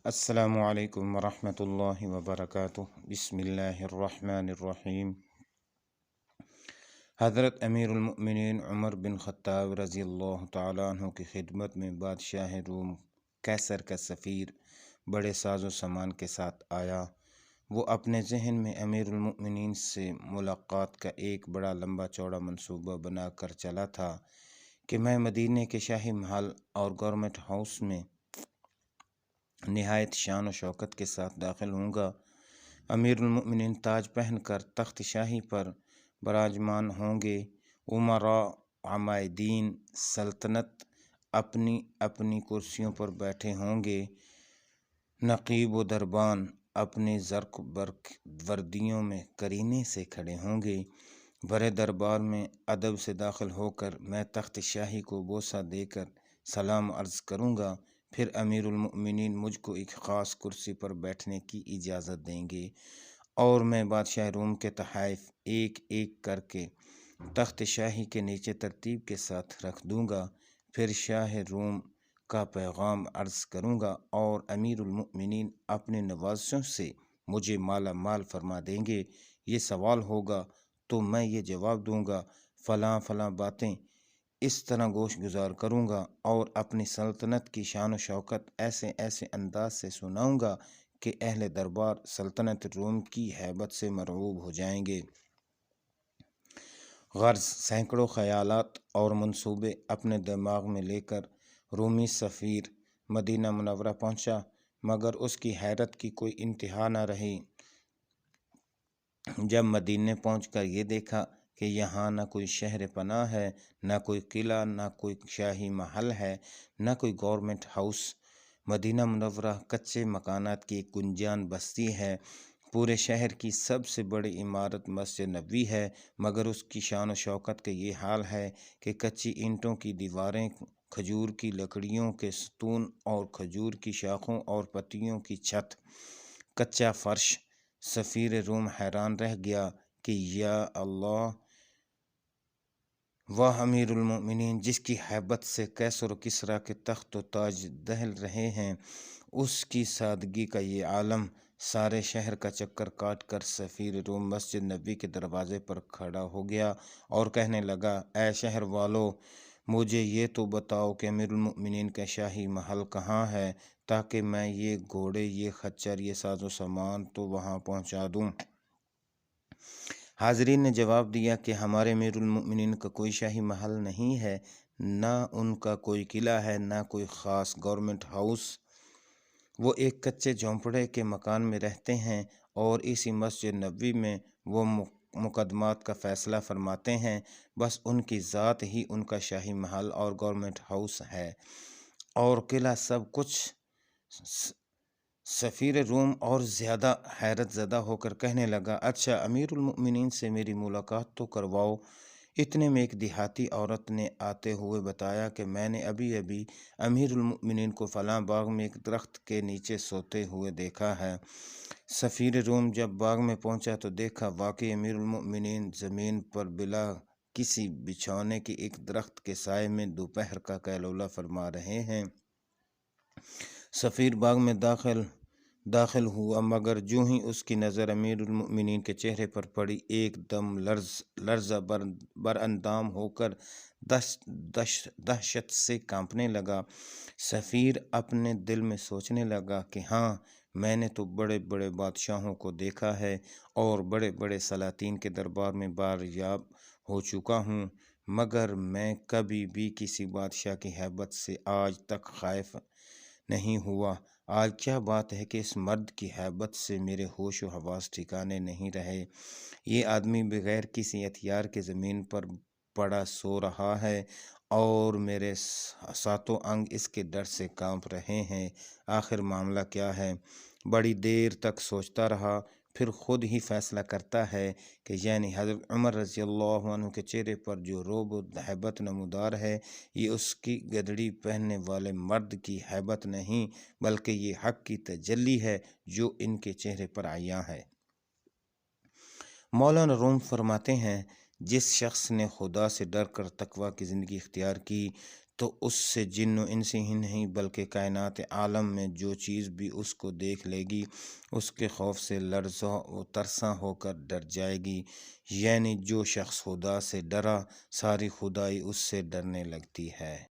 السلام علیکم ورحمۃ اللہ وبرکاتہ۔ بسم اللہ الرحمن الرحیم۔ حضرت امیر المؤمنین عمر بن خطاب رضی اللہ تعالیٰ عنہ کی خدمت میں بادشاہ روم قیصر کا سفیر بڑے ساز و سامان کے ساتھ آیا۔ وہ اپنے ذہن میں امیر المؤمنین سے ملاقات کا ایک بڑا لمبا چوڑا منصوبہ بنا کر چلا تھا کہ میں مدینے کے شاہی محل اور گورنمنٹ ہاؤس میں نہایت شان و شوکت کے ساتھ داخل ہوں گا۔ امیر المؤمنین تاج پہن کر تخت شاہی پر براجمان ہوں گے۔ امراء عمائدین سلطنت اپنی اپنی کرسیوں پر بیٹھے ہوں گے۔ نقیب و دربان اپنی زرق برق وردیوں میں کرینے سے کھڑے ہوں گے۔ بڑے دربار میں ادب سے داخل ہو کر میں تخت شاہی کو بوسہ دے کر سلام عرض کروں گا۔ پھر امیر المؤمنین مجھ کو ایک خاص کرسی پر بیٹھنے کی اجازت دیں گے اور میں بادشاہ روم کے تحائف ایک ایک کر کے تخت شاہی کے نیچے ترتیب کے ساتھ رکھ دوں گا۔ پھر شاہ روم کا پیغام عرض کروں گا اور امیر المؤمنین اپنے نوازشوں سے مجھے مالا مال فرما دیں گے۔ یہ سوال ہوگا تو میں یہ جواب دوں گا، فلاں فلاں باتیں اس طرح گوش گزار کروں گا اور اپنی سلطنت کی شان و شوکت ایسے ایسے انداز سے سناؤں گا کہ اہل دربار سلطنت روم کی ہیبت سے مرعوب ہو جائیں گے۔ غرض سینکڑوں خیالات اور منصوبے اپنے دماغ میں لے کر رومی سفیر مدینہ منورہ پہنچا، مگر اس کی حیرت کی کوئی انتہا نہ رہی جب مدینے پہنچ کر یہ دیکھا کہ یہاں نہ کوئی شہر پناہ ہے، نہ کوئی قلعہ، نہ کوئی شاہی محل ہے، نہ کوئی گورنمنٹ ہاؤس۔ مدینہ منورہ کچے مکانات کی ایک گنجان بستی ہے۔ پورے شہر کی سب سے بڑی عمارت مسجد نبوی ہے، مگر اس کی شان و شوکت کا یہ حال ہے کہ کچی اینٹوں کی دیواریں، کھجور کی لکڑیوں کے ستون اور کھجور کی شاخوں اور پتیوں کی چھت، کچا فرش۔ سفیر روم حیران رہ گیا کہ یا اللہ، واہ امیر المؤمنین جس کی ہیبت سے قیصر و کسریٰ کے تخت و تاج دہل رہے ہیں، اس کی سادگی کا یہ عالم۔ سارے شہر کا چکر کاٹ کر سفیر روم مسجد نبوی کے دروازے پر کھڑا ہو گیا اور کہنے لگا، اے شہر والو، مجھے یہ تو بتاؤ کہ امیر المؤمنین کا شاہی محل کہاں ہے، تاکہ میں یہ گھوڑے، یہ خچر، یہ ساز و سامان تو وہاں پہنچا دوں۔ حاضرین نے جواب دیا کہ ہمارے امیر المؤمنین کا کوئی شاہی محل نہیں ہے، نہ ان کا کوئی قلعہ ہے، نہ کوئی خاص گورنمنٹ ہاؤس۔ وہ ایک کچے جھونپڑے کے مکان میں رہتے ہیں اور اسی مسجد نبوی میں وہ مقدمات کا فیصلہ فرماتے ہیں۔ بس ان کی ذات ہی ان کا شاہی محل اور گورنمنٹ ہاؤس ہے اور قلعہ سب کچھ۔ سفیر روم اور زیادہ حیرت زدہ ہو کر کہنے لگا، اچھا امیر المؤمنین سے میری ملاقات تو کرواؤ۔ اتنے میں ایک دیہاتی عورت نے آتے ہوئے بتایا کہ میں نے ابھی ابھی امیر المؤمنین کو فلاں باغ میں ایک درخت کے نیچے سوتے ہوئے دیکھا ہے۔ سفیر روم جب باغ میں پہنچا تو دیکھا واقعی امیر المؤمنین زمین پر بلا کسی بچھونے کی ایک درخت کے سائے میں دوپہر کا قیلولہ فرما رہے ہیں۔ سفیر باغ میں داخل ہوا، مگر جوں ہی اس کی نظر امیر المؤمنین کے چہرے پر پڑی، ایک دم لرزہ بر اندام ہو کر دہشت سے کانپنے لگا۔ سفیر اپنے دل میں سوچنے لگا کہ ہاں، میں نے تو بڑے بڑے بادشاہوں کو دیکھا ہے اور بڑے بڑے سلاطین کے دربار میں باریاب ہو چکا ہوں، مگر میں کبھی بھی کسی بادشاہ کی ہیبت سے آج تک خائف نہیں ہوا۔ آج کیا بات ہے کہ اس مرد کی ہیبت سے میرے ہوش و حواس ٹھکانے نہیں رہے۔ یہ آدمی بغیر کسی ہتھیار کے زمین پر پڑا سو رہا ہے اور میرے ساتوں انگ اس کے ڈر سے کانپ رہے ہیں۔ آخر معاملہ کیا ہے؟ بڑی دیر تک سوچتا رہا، پھر خود ہی فیصلہ کرتا ہے کہ یعنی حضرت عمر رضی اللہ عنہ کے چہرے پر جو رعب و ہیبت نمودار ہے، یہ اس کی گدڑی پہننے والے مرد کی ہیبت نہیں، بلکہ یہ حق کی تجلی ہے جو ان کے چہرے پر عیاں ہے۔ مولانا روم فرماتے ہیں، جس شخص نے خدا سے ڈر کر تقویٰ کی زندگی اختیار کی تو اس سے جن و انس ہی نہیں بلکہ کائنات عالم میں جو چیز بھی اس کو دیکھ لے گی اس کے خوف سے لرزاں و ترساں ہو کر ڈر جائے گی، یعنی جو شخص خدا سے ڈرا ساری خدائی اس سے ڈرنے لگتی ہے۔